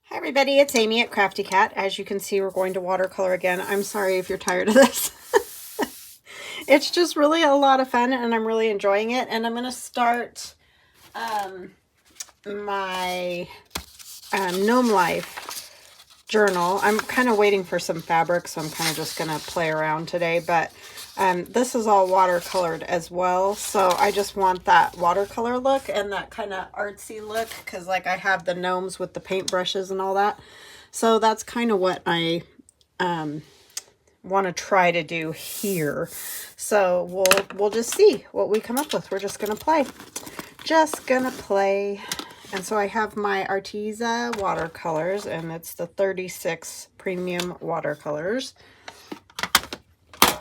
Hi everybody, it's Amy at Crafty Cat. As you can see, we're going to watercolor again. I'm sorry if you're tired of this. It's just really a lot of fun and I'm really enjoying it. And I'm going to start my Gnome Life Journal. I'm kind of waiting for some fabric, so I'm kind of just going to play around today. But this is all watercolored as well. So I just want that watercolor look and that kind of artsy look because like I have the gnomes with the paintbrushes and all that. So that's kind of what I want to try to do here. So we'll just see what we come up with. We're just going to play. Just going to play. And so I have my Arteza watercolors, and it's the 36 premium watercolors,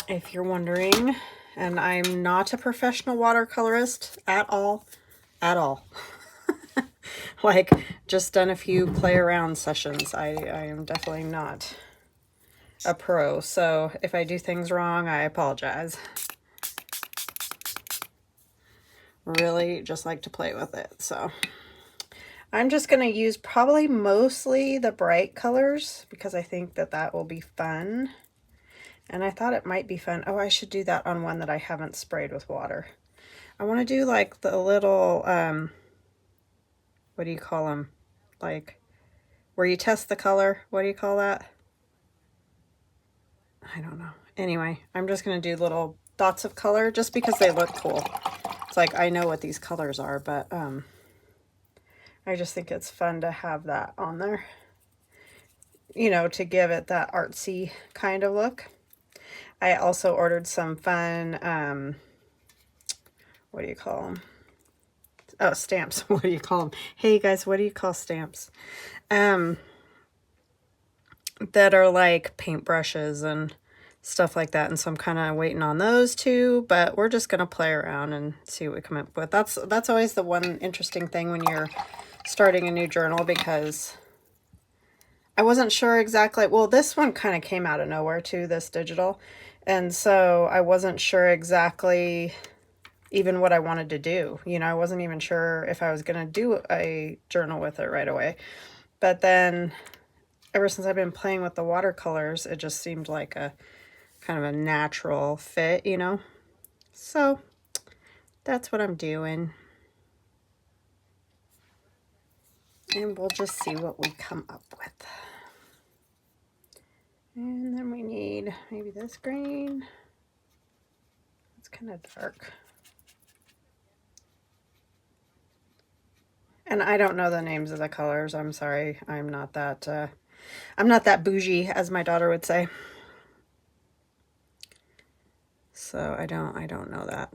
if you're wondering. And I'm not a professional watercolorist at all. Like, just done a few play around sessions. I am definitely not a pro. So if I do things wrong, I apologize. Really just like to play with it. So I'm just going to use probably mostly the bright colors because I think that that will be fun. And I thought it might be fun. Oh, I should do that on one that I haven't sprayed with water. I want to do like the little, what do you call them? Like where you test the color. What do you call that? I don't know. Anyway, I'm just going to do little dots of color just because they look cool. It's like I know what these colors are, but I just think it's fun to have that on there, you know, to give it that artsy kind of look. I also ordered some fun, what do you call them? Oh, stamps. What do you call them? Hey guys, what do you call stamps? That are like paintbrushes and stuff like that. And so I'm kind of waiting on those too, but we're just going to play around and see what we come up with. That's always the one interesting thing when you're starting a new journal, because I wasn't sure exactly. Well, this one kind of came out of nowhere too, this digital. And so I wasn't sure exactly even what I wanted to do. You know, I wasn't even sure if I was going to do a journal with it right away. But then ever since I've been playing with the watercolors, it just seemed like a kind of a natural fit, you know? So that's what I'm doing. And we'll just see what we come up with. And then we need maybe this green. It's kind of dark. And I don't know the names of the colors. I'm sorry. I'm not that bougie, as my daughter would say. So I don't know that,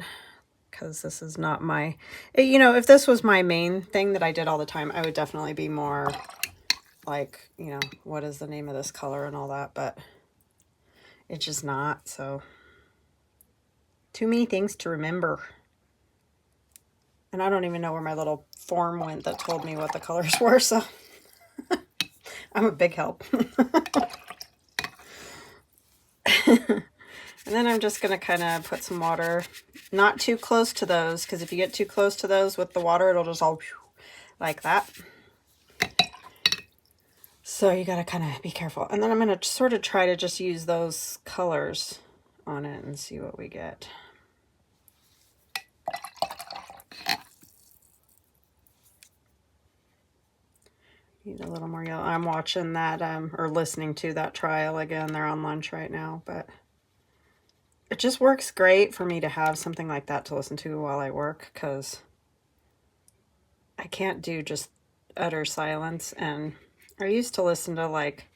because this is not my, you know, if this was my main thing that I did all the time, I would definitely be more like, you know, what is the name of this color and all that, but it's just not. So too many things to remember. And I don't even know where my little form went that told me what the colors were, so I'm a big help. And then I'm just going to kind of put some water, not too close to those, because if you get too close to those with the water, it'll just all like that. So you got to kind of be careful. And then I'm going to sort of try to just use those colors on it and see what we get. Need a little more yellow. I'm watching that, or listening to that trial again. They're on lunch right now, but it just works great for me to have something like that to listen to while I work, because I can't do just utter silence. And I used to listen to like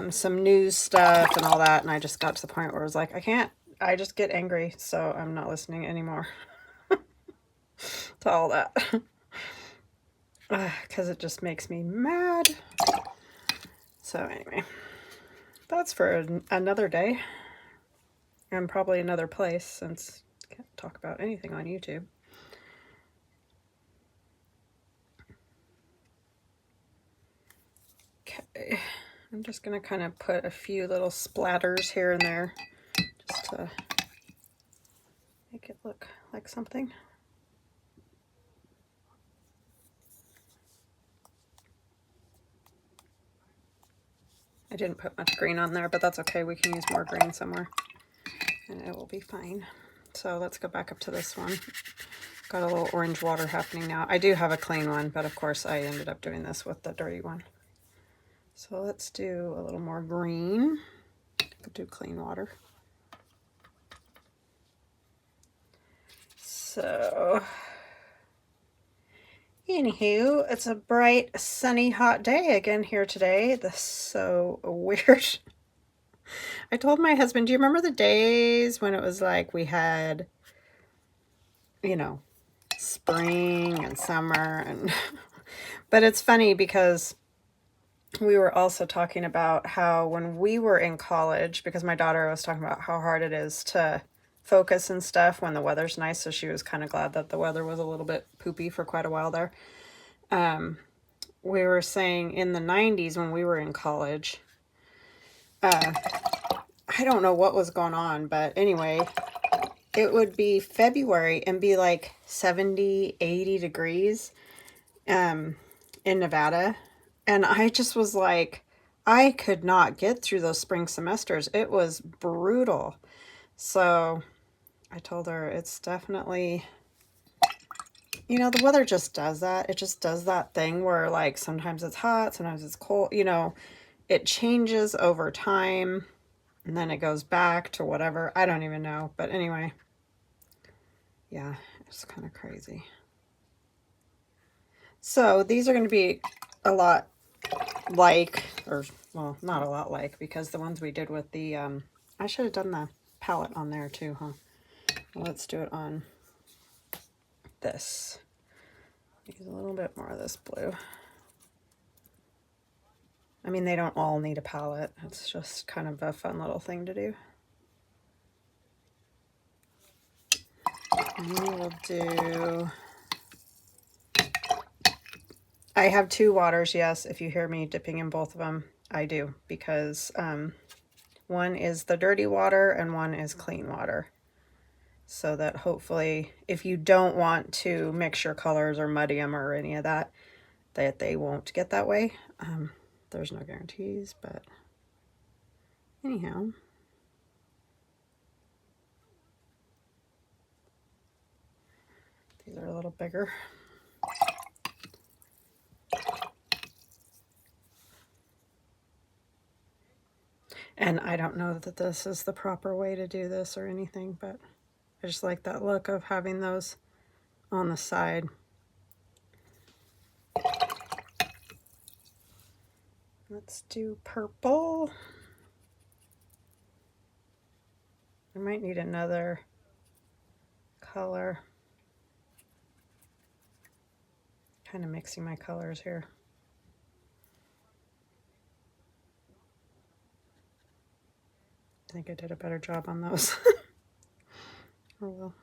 some news stuff and all that, and I just got to the point where I was like, I just get angry, so I'm not listening anymore to all that. Because it just makes me mad. So anyway, that's for another day, and probably another place, since I can't talk about anything on YouTube. Okay, I'm just going to kind of put a few little splatters here and there just to make it look like something. I didn't put much green on there, but that's okay. We can use more green somewhere and it will be fine. So let's go back up to this one. Got a little orange water happening now. I do have a clean one, but of course I ended up doing this with the dirty one. So let's do a little more green. Could do clean water. So, anywho, it's a bright, sunny, hot day again here today. This is so weird. I told my husband, do you remember the days when it was like we had, you know, spring and summer and but it's funny because we were also talking about how when we were in college, because my daughter was talking about how hard it is to focus and stuff when the weather's nice, so she was kind of glad that the weather was a little bit poopy for quite a while there. We were saying in the 90s when we were in college, I don't know what was going on, but anyway, it would be February and be like 70, 80 degrees in Nevada. And I just was like, I could not get through those spring semesters. It was brutal. So I told her it's definitely, you know, the weather just does that. It just does that thing where like sometimes it's hot, sometimes it's cold, you know, it changes over time and then it goes back to whatever. I don't even know. But anyway, yeah, it's kind of crazy. So these are going to be a lot like, or well, not a lot like, because the ones we did with the, I should have done the palette on there too, huh? Well, let's do it on this. Use a little bit more of this blue. I mean, they don't all need a palette. It's just kind of a fun little thing to do. And we will do, I have two waters, yes. If you hear me dipping in both of them, I do, because one is the dirty water and one is clean water. So that hopefully, if you don't want to mix your colors or muddy them or any of that, that they won't get that way. There's no guarantees, but anyhow. These are a little bigger. And I don't know that this is the proper way to do this or anything, but I just like that look of having those on the side. Let's do purple. I might need another color. Kind of mixing my colors here. I think I did a better job on those. Oh well.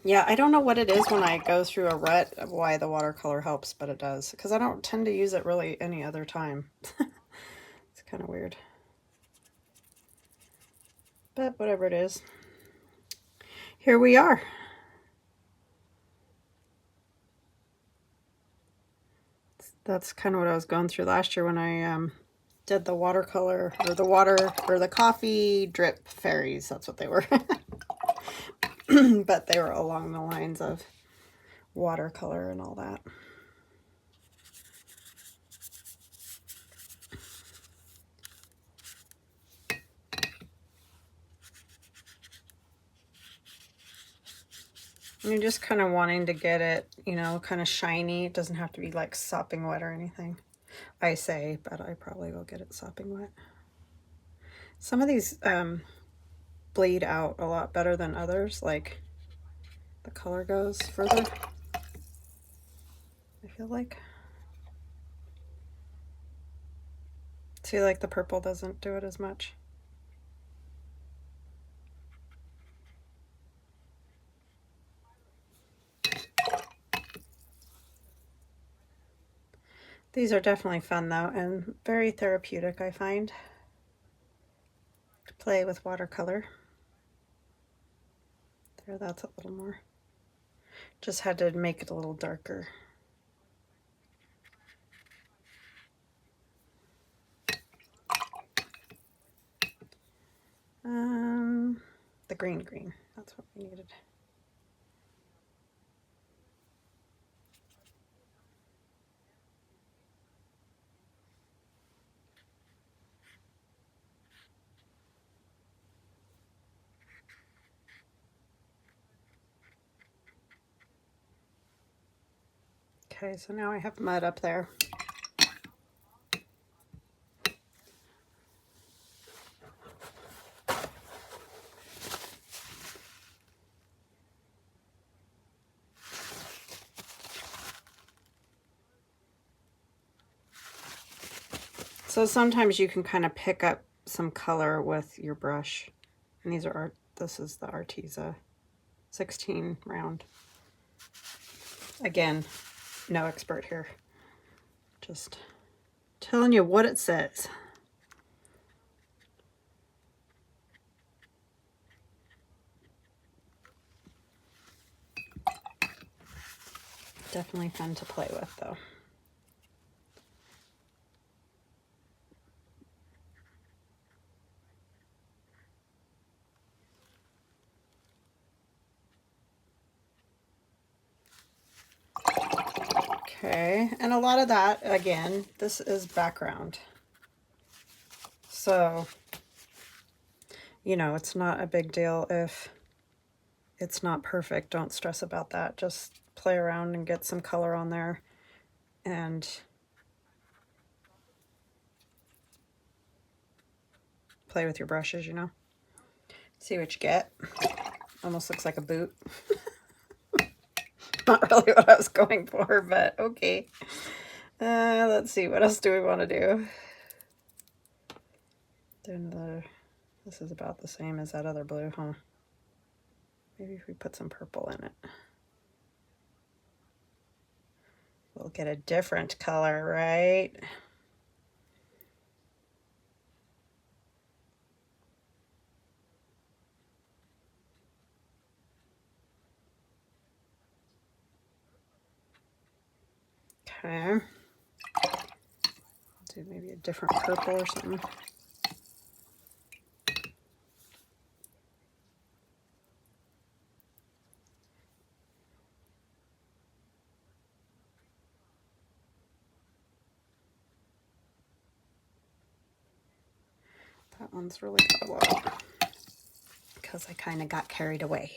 Yeah, I don't know what it is when I go through a rut of why the watercolor helps, but it does. Because I don't tend to use it really any other time. It's kind of weird. But whatever it is. Here we are. That's kind of what I was going through last year when I did the watercolor, or the coffee drip fairies. That's what they were. But they were along the lines of watercolor and all that. And you're just kind of wanting to get it, you know, kind of shiny. It doesn't have to be like sopping wet or anything. I say, but I probably will get it sopping wet. Some of these bleed out a lot better than others, like the color goes further, I feel like. See, like the purple doesn't do it as much. These are definitely fun though, and very therapeutic, I find, to play with watercolor. There, that's a little more. Just had to make it a little darker. the green. That's what we needed. Okay, so now I have mud up there. So sometimes you can kind of pick up some color with your brush. And these are this is the Arteza 16 round. Again, no expert here. Just telling you what it says. Definitely fun to play with though. Okay, and a lot of that, again, this is background. So, you know, it's not a big deal if it's not perfect. Don't stress about that. Just play around and get some color on there and play with your brushes, you know. See what you get. Almost looks like a boot. Not really what I was going for, but okay. Let's see, what else do we want to do? Then this is about the same as that other blue, huh? Maybe if we put some purple in it, we'll get a different color, right? Okay. Do maybe a different purple or something. That one's really got a lot because I kind of got carried away.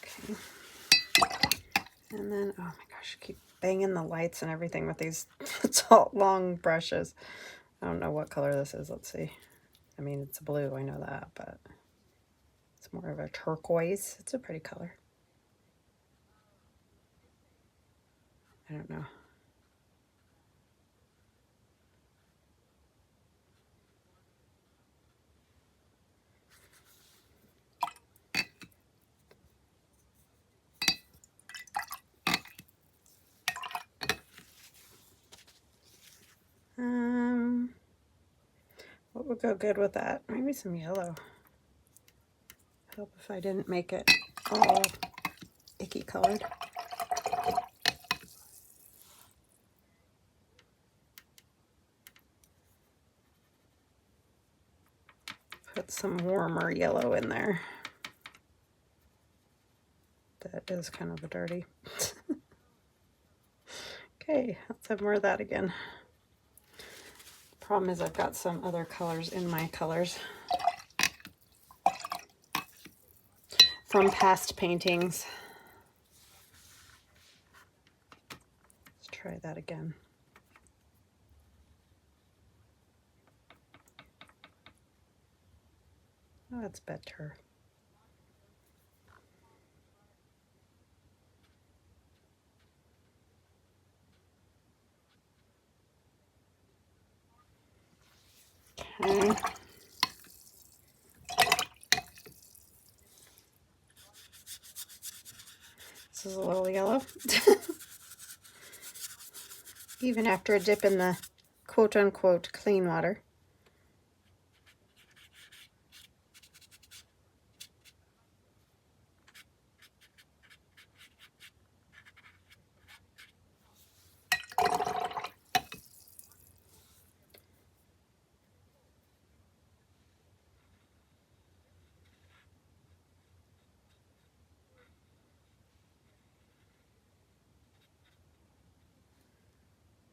Okay. And then, oh my gosh, I keep banging the lights and everything with these tall, long brushes. I don't know what color this is. Let's see. I mean, it's blue, I know that, but it's more of a turquoise. It's a pretty color. I don't know. What would go good with that? Maybe some yellow. Help if I didn't make it all icky colored. Put some warmer yellow in there. That is kind of a dirty. Okay, let's have more of that again. Problem is I've got some other colors in my colors from past paintings. Let's try that again. Oh, that's better. Okay. This is a little yellow. Even after a dip in the quote-unquote clean water.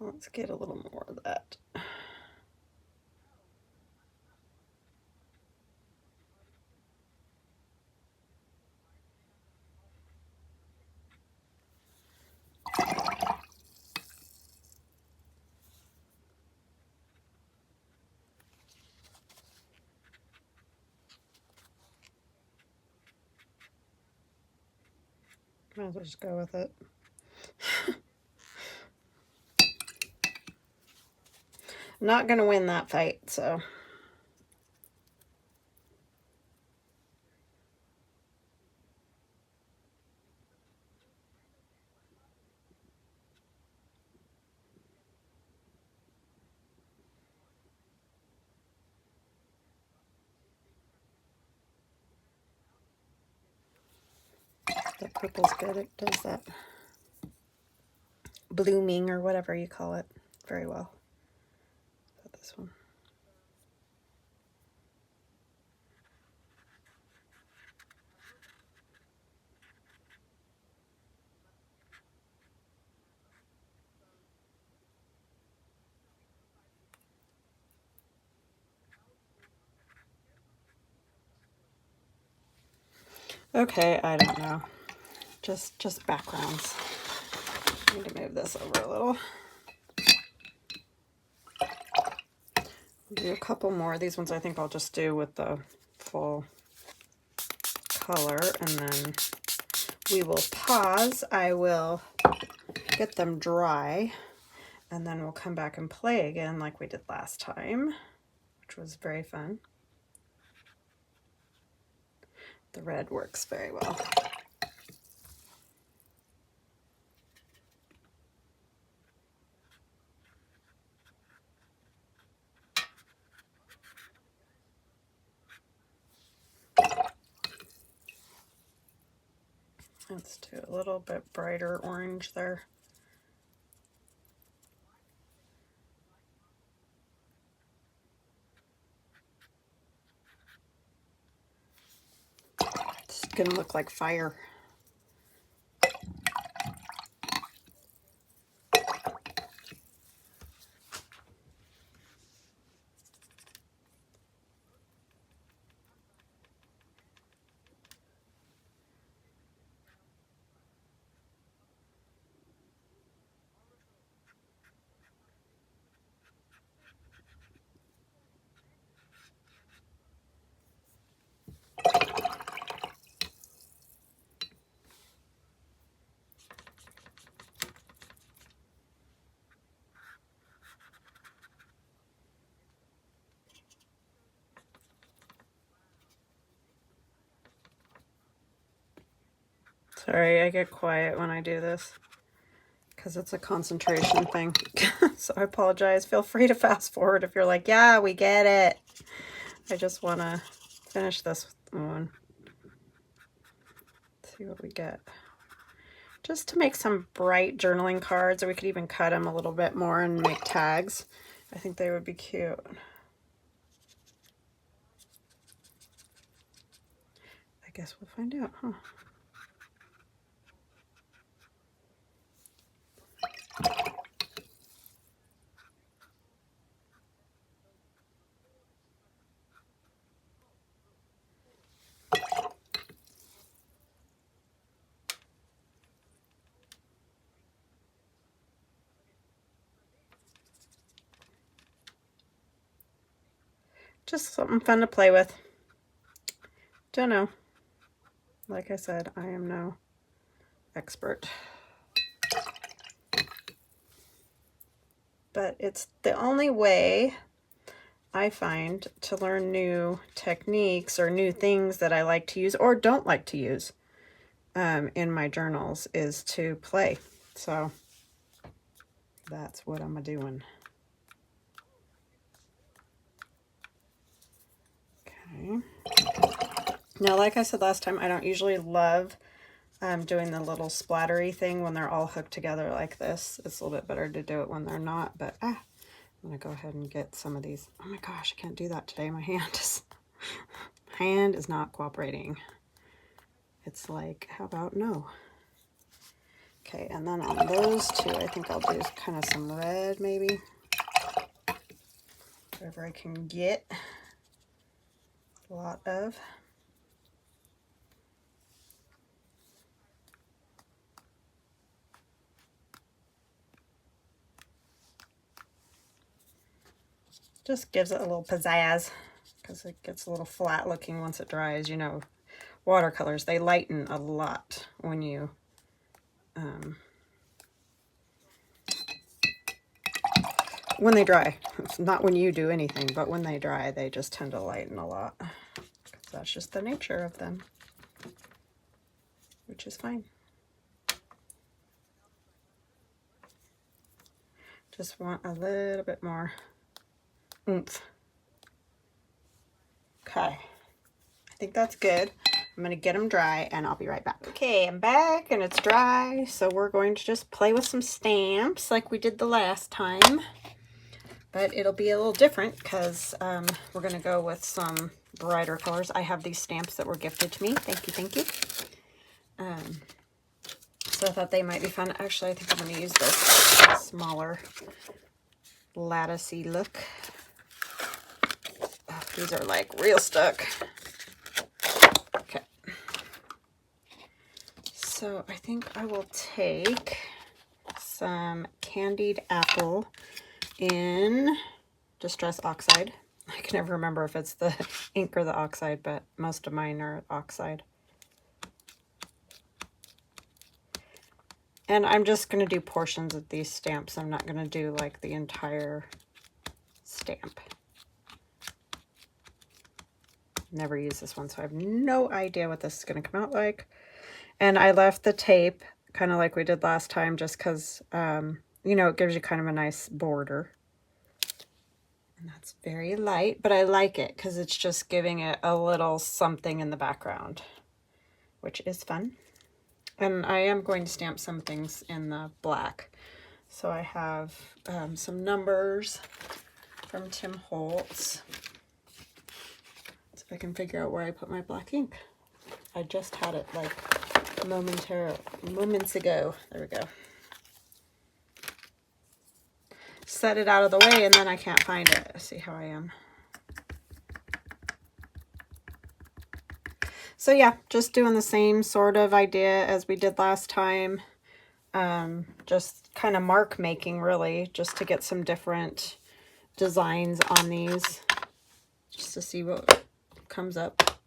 Let's get a little more of that. Might as well just go with it. I'm not going to win that fight, so. That purple's good. It does that blooming or whatever you call it very well. But this one. Okay, I don't know. Just backgrounds. I need to move this over a little. I'll do a couple more. These ones I think I'll just do with the full color, and then we will pause. I will get them dry, and then we'll come back and play again like we did last time, which was very fun. The red works very well. Let's do a little bit brighter orange there. It's gonna look like fire. Sorry, I get quiet when I do this because it's a concentration thing. So I apologize. Feel free to fast forward if you're like, yeah, we get it. I just want to finish this one. See what we get. Just to make some bright journaling cards, or we could even cut them a little bit more and make tags. I think they would be cute. I guess we'll find out, huh? Just something fun to play with. Don't know. Like I said, I am no expert. But it's the only way I find to learn new techniques or new things that I like to use or don't like to use in my journals is to play. So that's what I'm doing. Okay. Now, like I said last time, I don't usually love doing the little splattery thing when they're all hooked together like this. It's a little bit better to do it when they're not, but I'm gonna go ahead and get some of these. Oh my gosh, I can't do that today. My hand is not cooperating. It's like, how about no? Okay, and then on those two, I think I'll do kind of some red, maybe. Whatever I can get a lot of. Just gives it a little pizzazz because it gets a little flat looking once it dries. You know, watercolors, they lighten a lot when you when they dry. It's not when you do anything, but when they dry, they just tend to lighten a lot. That's just the nature of them, which is fine. Just want a little bit more oomph. Okay, I think that's good. I'm gonna get them dry and I'll be right back. Okay, I'm back and it's dry. So we're going to just play with some stamps like we did the last time. But it'll be a little different because we're gonna go with some brighter colors. I have these stamps that were gifted to me. Thank you, thank you. So I thought they might be fun. Actually, I think I'm gonna use this smaller latticey look. Oh, these are like real stuck. Okay. So I think I will take some candied apple in Distress Oxide. I can never remember if it's the ink or the oxide, but most of mine are oxide. And I'm just going to do portions of these stamps. I'm not going to do like the entire stamp. Never used this one, so I have no idea what this is going to come out like. And I left the tape kind of like we did last time just because, you know, it gives you kind of a nice border. And that's very light, but I like it because it's just giving it a little something in the background, which is fun. And I am going to stamp some things in the black. So I have some numbers from Tim Holtz. So if I can figure out where I put my black ink. I just had it like moments ago. There we go. Set it out of the way and then I can't find it. See how I am. So yeah, just doing the same sort of idea as we did last time. Just kind of mark making really, just to get some different designs on these. Just to see what comes up,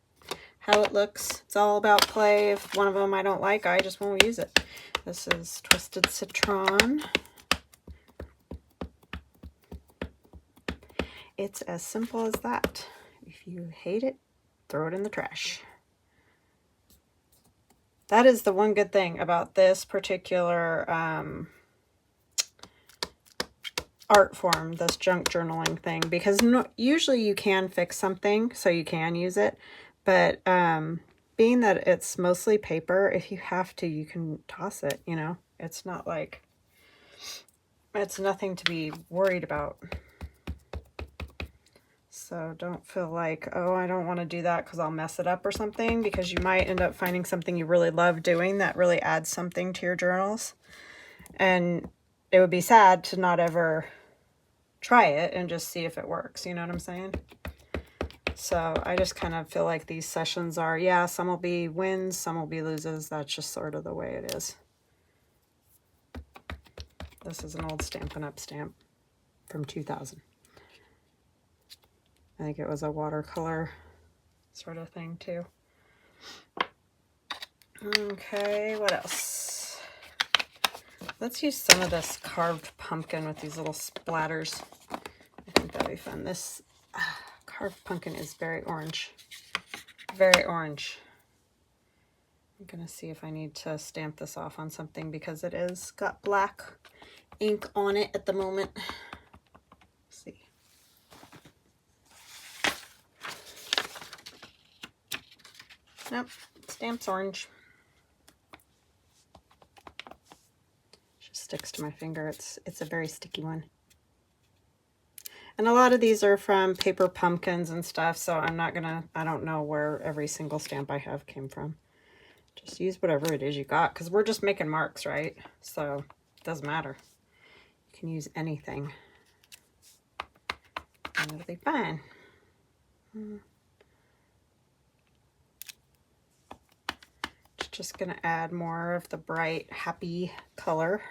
how it looks. It's all about play. If one of them I don't like, I just won't use it. This is Twisted Citron. It's as simple as that. If you hate it, throw it in the trash. That is the one good thing about this particular art form, this junk journaling thing, because usually you can fix something, so you can use it. But being that it's mostly paper, if you have to, you can toss it, you know. It's not like, it's nothing to be worried about. So don't feel like, oh, I don't want to do that because I'll mess it up or something, because you might end up finding something you really love doing that really adds something to your journals. And it would be sad to not ever try it and just see if it works. You know what I'm saying? So I just kind of feel like these sessions are, yeah, some will be wins, some will be loses. That's just sort of the way it is. This is an old Stampin' Up! Stamp from 2000. I think it was a watercolor sort of thing too. Okay, what else? Let's use some of this carved pumpkin with these little splatters. I think that'd be fun. This carved pumpkin is very orange. Very orange. I'm gonna see if I need to stamp this off on something because it is got black ink on it at the moment. Let's see. Nope, stamp's orange. Just sticks to my finger. It's a very sticky one. And a lot of these are from paper pumpkins and stuff, so I'm not gonna, I don't know where every single stamp I have came from. Just use whatever it is you got, because we're just making marks, right? So it doesn't matter. You can use anything, and it'll be fine. Just gonna add more of the bright, happy color.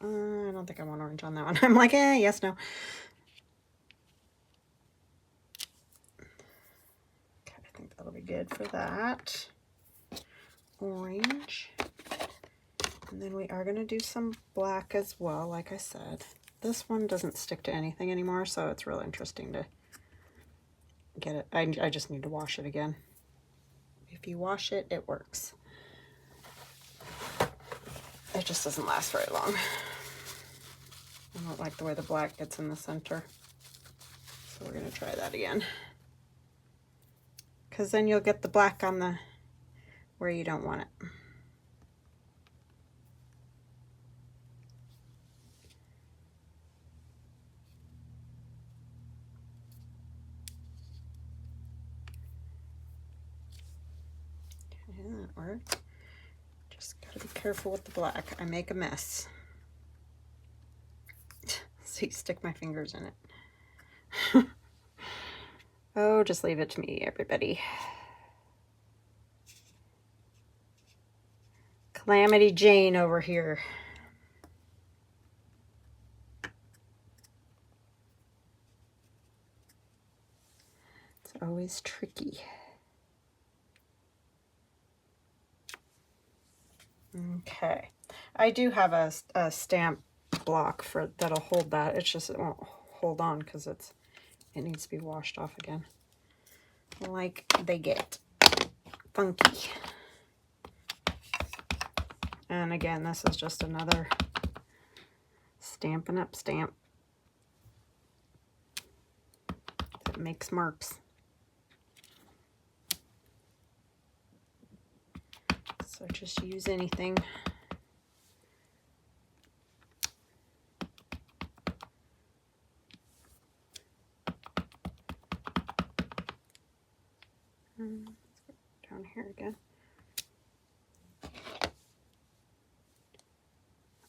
I don't think I want orange on that one. I'm like, yes, no. Okay, I think that'll be good for that. Orange. And then we are going to do some black as well, like I said. This one doesn't stick to anything anymore, so it's real interesting to get it. I just need to wash it again. If you wash it, it works. It just doesn't last very long. I don't like the way the black gets in the center. So we're going to try that again. Because then you'll get the black on the where you don't want it. Okay, that worked. Just gotta be careful with the black. I make a mess. So you stick my fingers in it. Oh, just leave it to me, everybody. Calamity Jane over here. It's always tricky. Okay. I do have a stamp block for that'll hold that. It's just it won't hold on because it needs to be washed off again. Like they get funky. And again, this is just another Stampin' Up stamp that makes marks. So just use anything. Down here again.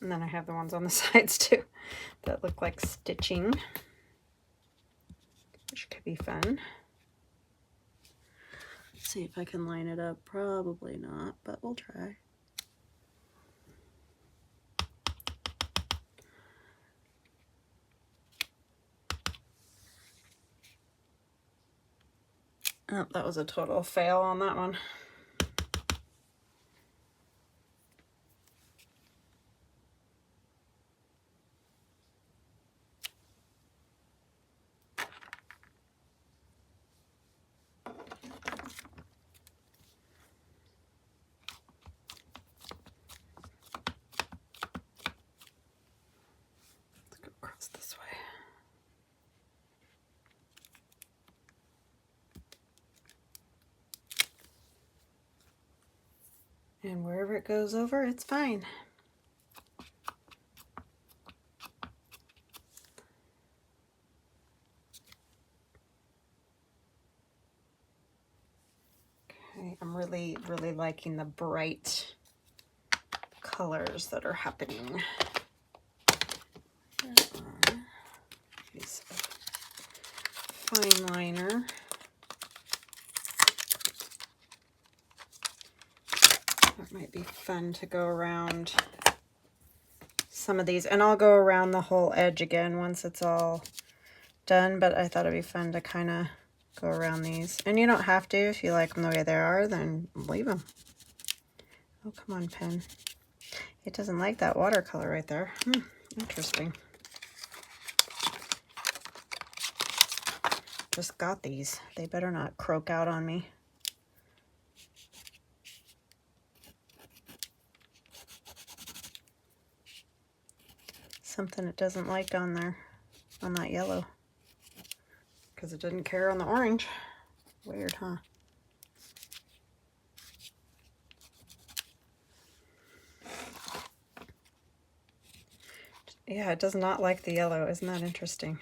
And then I have the ones on the sides too that look like stitching, which could be fun. Let's see if I can line it up. Probably not, but we'll try. Oh, that was a total fail on that one. Let's go across this way. And wherever it goes over, it's fine. Okay, I'm really liking the bright colors that are happening. Use a fine liner. That might be fun to go around some of these, and I'll go around the whole edge again once it's all done, but I thought it'd be fun to kind of go around these. And you don't have to. If you like them the way they are, then leave them. Oh, come on, pen. It doesn't like that watercolor right there. Interesting. Just got these. They better not croak out on me. Something it doesn't like on there, on that yellow. Because it didn't care on the orange. Weird, huh? Yeah, it does not like the yellow. Isn't that interesting?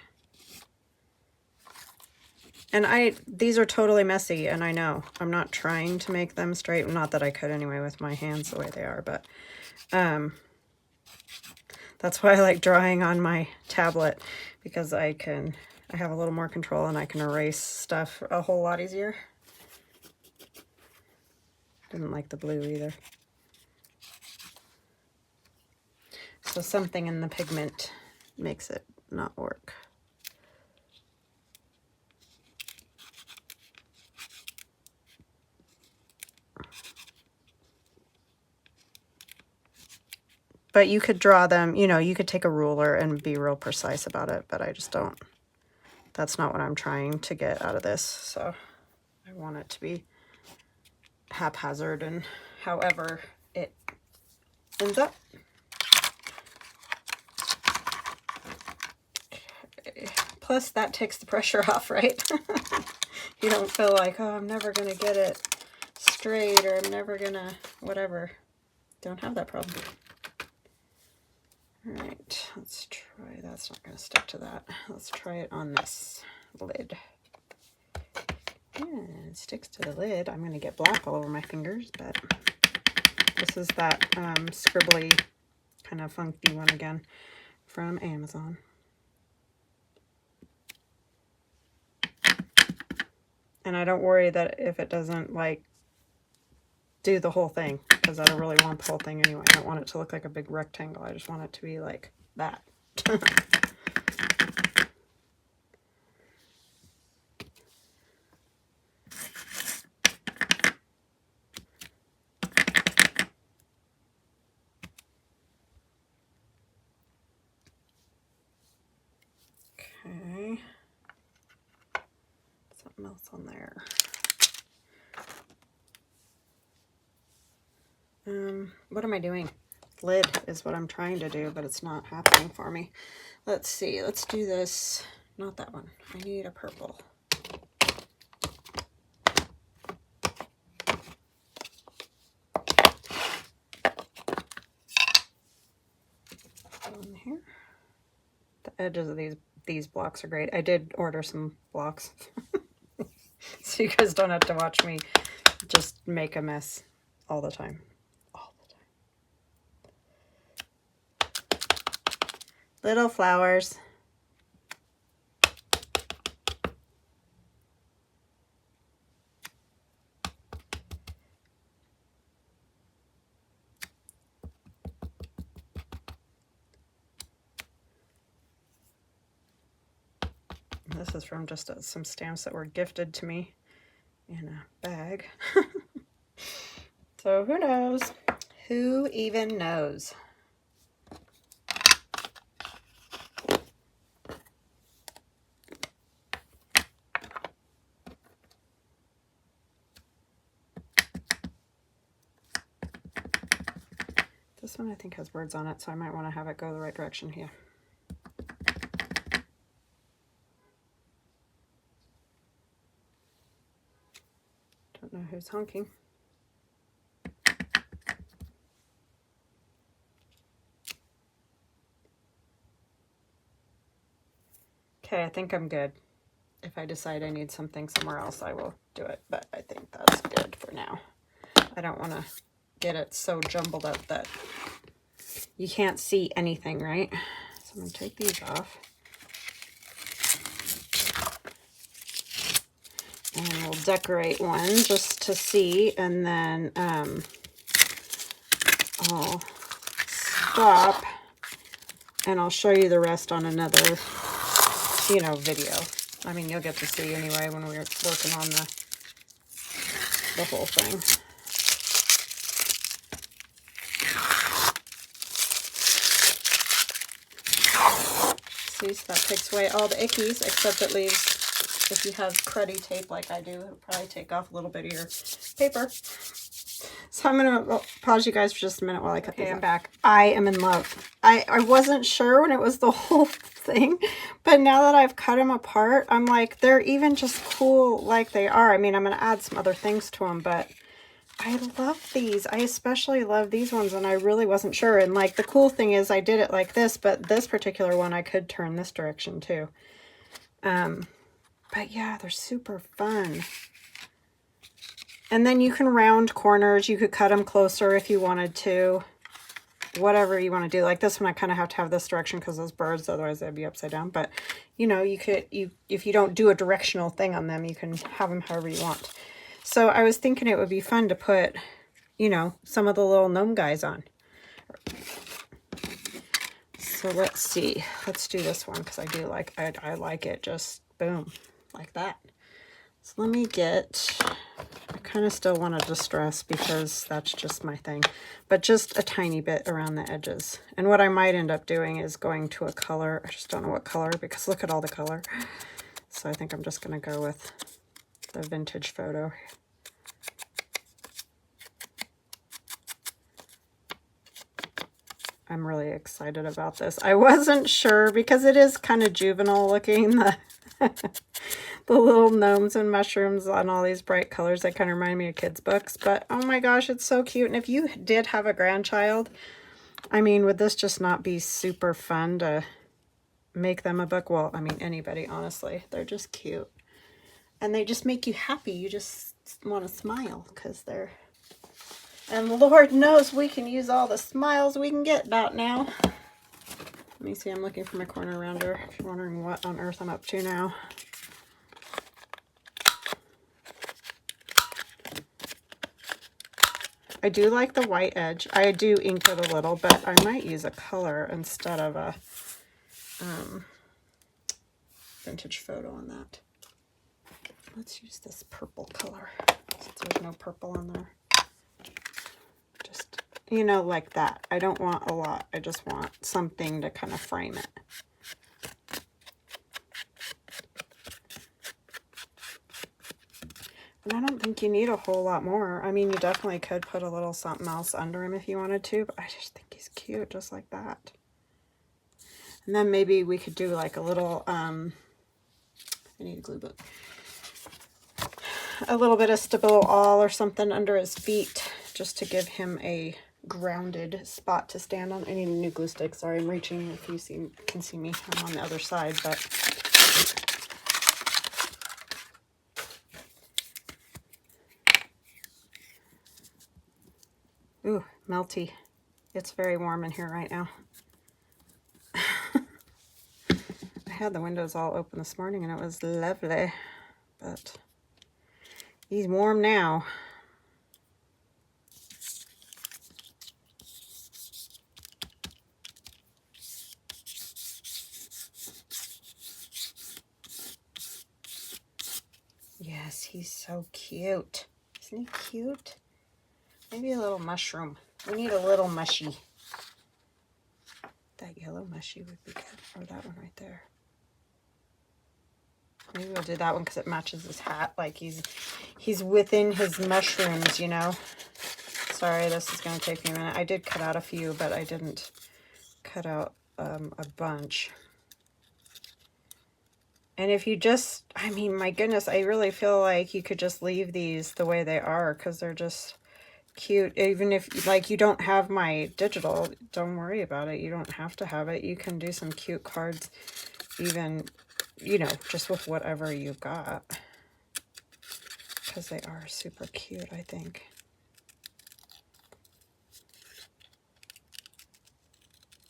And these are totally messy, and I know. I'm not trying to make them straight. Not that I could anyway with my hands the way they are, but that's why I like drawing on my tablet, because I have a little more control and I can erase stuff a whole lot easier. Didn't like the blue either. So something in the pigment makes it not work. But you could draw them, you know, you could take a ruler and be real precise about it, but I just don't. That's not what I'm trying to get out of this. So I want it to be haphazard and however it ends up. Okay. Plus that takes the pressure off, right? You don't feel like, oh, I'm never going to get it straight, or I'm never going to whatever. Don't have that problem. All right, let's try, that's not going to stick to that. Let's try it on this lid. Yeah, it sticks to the lid. I'm going to get black all over my fingers, but this is that scribbly kind of funky one again from Amazon. And I don't worry that if it doesn't like do the whole thing, because I don't really want the whole thing anyway. I don't want it to look like a big rectangle. I just want it to be like that. Okay. Something else on there. What am I doing? Lid is what I'm trying to do, but it's not happening for me. Let's see. Let's do this. Not that one. I need a purple. On here. The edges of these blocks are great. I did order some blocks. So you guys don't have to watch me just make a mess all the time. Little flowers. This is from just some stamps that were gifted to me in a bag. So who knows? Who even knows? This one I think has words on it, so I might want to have it go the right direction here. Don't know who's honking. Okay, I think I'm good. If I decide I need something somewhere else, I will do it, but I think that's good for now. I don't want to get it so jumbled up that you can't see anything, right? So I'm going to take these off. And we'll decorate one just to see, and then I'll stop and I'll show you the rest on another, you know, video. I mean, you'll get to see anyway when we're working on the whole thing. See, so that takes away all the ickies, except it leaves, if you have cruddy tape like I do, it'll probably take off a little bit of your paper. So I'm going to pause you guys for just a minute while I cut these. I'm back. I am in love. I wasn't sure when it was the whole thing, but now that I've cut them apart, I'm like, they're even just cool like they are. I mean, I'm going to add some other things to them, but I love these. I especially love these ones, and I really wasn't sure. And like the cool thing is I did it like this, but this particular one I could turn this direction too. But yeah, they're super fun. And then you can round corners. You could cut them closer if you wanted to. Whatever you want to do. Like this one, I kind of have to have this direction because those birds, otherwise they'd be upside down. But you know, you could, if you don't do a directional thing on them, you can have them however you want. So I was thinking it would be fun to put, you know, some of the little gnome guys on. So let's see. Let's do this one because I do like, I like it just boom, like that. So let me get, I kind of still want to distress because that's just my thing, but just a tiny bit around the edges. And what I might end up doing is going to a color. I just don't know what color because look at all the color. So I think I'm just going to go with the vintage photo. I'm really excited about this. I wasn't sure because it is kind of juvenile looking, the little gnomes and mushrooms on all these bright colors. That kind of remind me of kids' books, but oh my gosh, it's so cute. And if you did have a grandchild, I mean, would this just not be super fun to make them a book? Well, I mean, anybody, honestly. They're just cute. And they just make you happy. You just want to smile because they're... And Lord knows we can use all the smiles we can get about now. Let me see, I'm looking for my corner rounder. If you're wondering what on earth I'm up to now. I do like the white edge. I do ink it a little, but I might use a color instead of a vintage photo on that. Let's use this purple color since there's no purple on there. Just, you know, like that. I don't want a lot. I just want something to kind of frame it. And I don't think you need a whole lot more. I mean, you definitely could put a little something else under him if you wanted to, but I just think he's cute just like that. And then maybe we could do like a little, I need a glue book. A little bit of Stabilo All or something under his feet just to give him a grounded spot to stand on. I need a new glue stick. Sorry, I'm reaching if you can see me. I'm on the other side, but... Ooh, melty. It's very warm in here right now. I had the windows all open this morning and it was lovely, but he's warm now. Yes, he's so cute. Isn't he cute? Maybe a little mushroom. We need a little mushy. That yellow mushy would be good. Or that one right there. Maybe we'll do that one because it matches his hat. Like he's within his mushrooms, you know. Sorry, this is going to take me a minute. I did cut out a few, but I didn't cut out a bunch. And if you just, I mean, my goodness, I really feel like you could just leave these the way they are because they're just cute. Even if, like, you don't have my digital, don't worry about it. You don't have to have it. You can do some cute cards even, you know, just with whatever you've got. Because they are super cute, I think.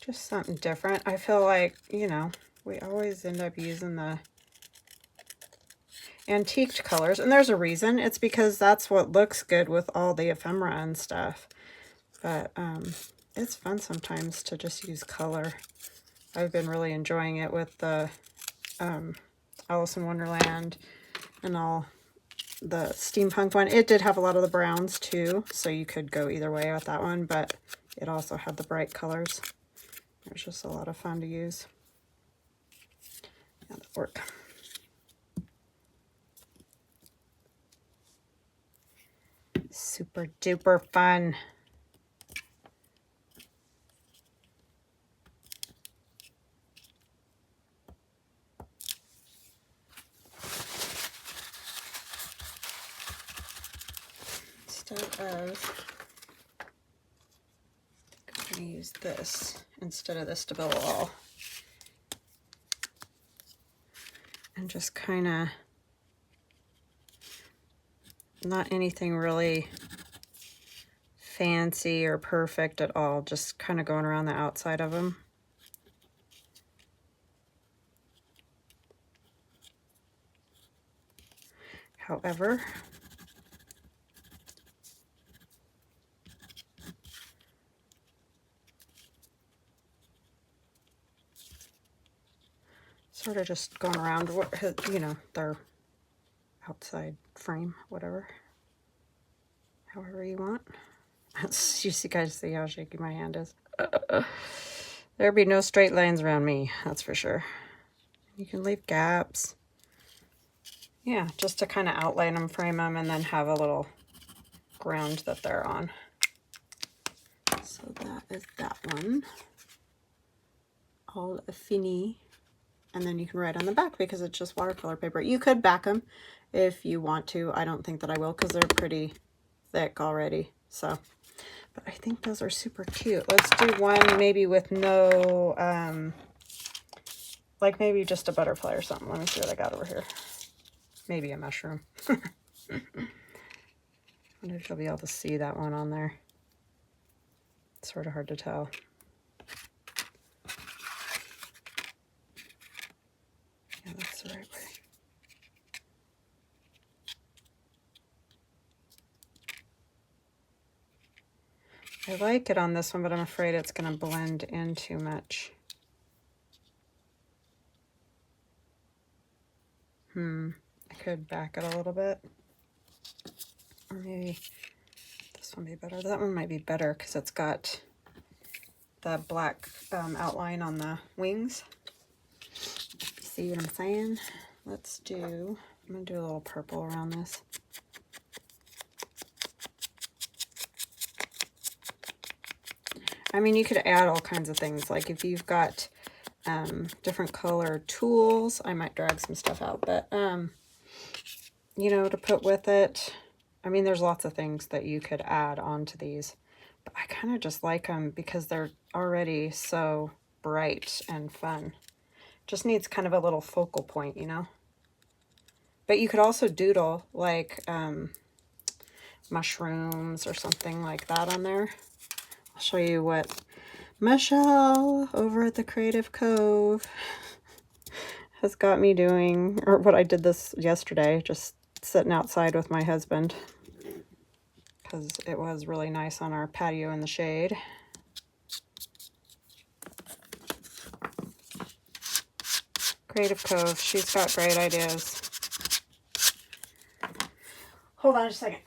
Just something different. I feel like, you know, we always end up using the antiqued colors, and there's a reason. It's because that's what looks good with all the ephemera and stuff. But it's fun sometimes to just use color. I've been really enjoying it with the Alice in Wonderland and all the steampunk one. It did have a lot of the browns too, so you could go either way with that one, but it also had the bright colors. It was just a lot of fun to use. Yeah, that worked. Super duper fun. Let's instead of, I'm going to use this instead of this to build a wall. And just kind of, not anything really fancy or perfect at all, just kind of going around the outside of them. However, sort of just going around, you know, their outside frame, whatever, however you want. You see, guys, see how shaky my hand is. There'll be no straight lines around me, that's for sure. You can leave gaps. Yeah, just to kind of outline them, frame them, and then have a little ground that they're on. So that is that one. All fini. And then you can write on the back because it's just watercolor paper. You could back them if you want to. I don't think that I will because they're pretty thick already. So, but I think those are super cute. Let's do one maybe with no, like maybe just a butterfly or something. Let me see what I got over here. Maybe a mushroom. I wonder if you'll be able to see that one on there. It's sort of hard to tell. Yeah, that's the right way. I like it on this one, but I'm afraid it's going to blend in too much. I could back it a little bit. Or maybe this one be better. That one might be better because it's got the black outline on the wings. See what I'm saying? Let's do, I'm going to do a little purple around this. I mean, you could add all kinds of things. Like if you've got different color tools, I might drag some stuff out, but you know, to put with it. I mean, there's lots of things that you could add onto these, but I kind of just like them because they're already so bright and fun. Just needs kind of a little focal point, you know. But you could also doodle like mushrooms or something like that on there. I'll show you what Michelle over at the Creative Cove has got me doing, or what I did this yesterday, just sitting outside with my husband because it was really nice on our patio in the shade. Creative Cove, she's got great ideas. Hold on a second.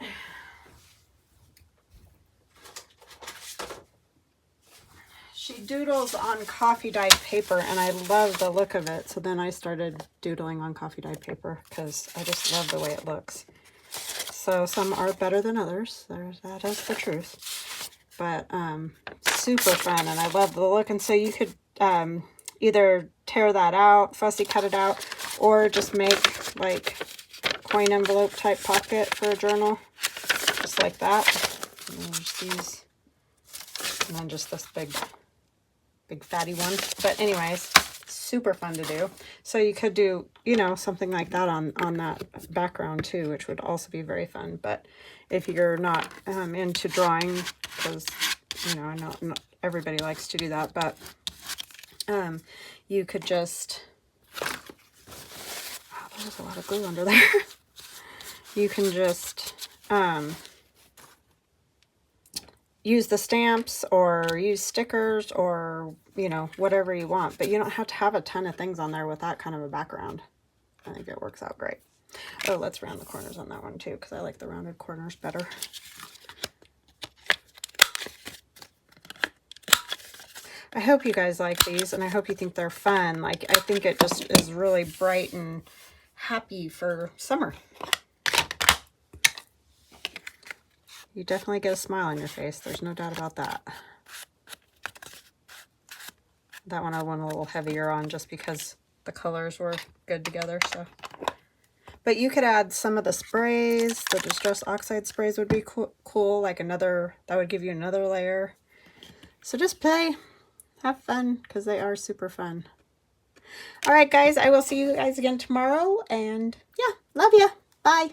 She doodles on coffee dyed paper, and I love the look of it. So then I started doodling on coffee dyed paper because I just love the way it looks. So some are better than others. That is the truth. But super fun, and I love the look. And so you could either tear that out, fussy cut it out, or just make like coin envelope type pocket for a journal, just like that. And there's these, and then just this big fatty one. But anyways, super fun to do. So you could do, you know, something like that on that background too, which would also be very fun. But if you're not into drawing, because, you know, I know not everybody likes to do that, but you could just, oh, there's a lot of glue under there. You can just use the stamps or use stickers or, you know, whatever you want. But you don't have to have a ton of things on there with that kind of a background. I think it works out great. Oh, let's round the corners on that one too, because I like the rounded corners better. I hope you guys like these, and I hope you think they're fun. Like, I think it just is really bright and happy for summer. You definitely get a smile on your face. There's no doubt about that. That one I went a little heavier on just because the colors were good together. So, But you could add some of the sprays. The Distress Oxide sprays would be cool. Like another, that would give you another layer. So just play. Have fun, because they are super fun. All right, guys. I will see you guys again tomorrow. And yeah, love ya. Bye.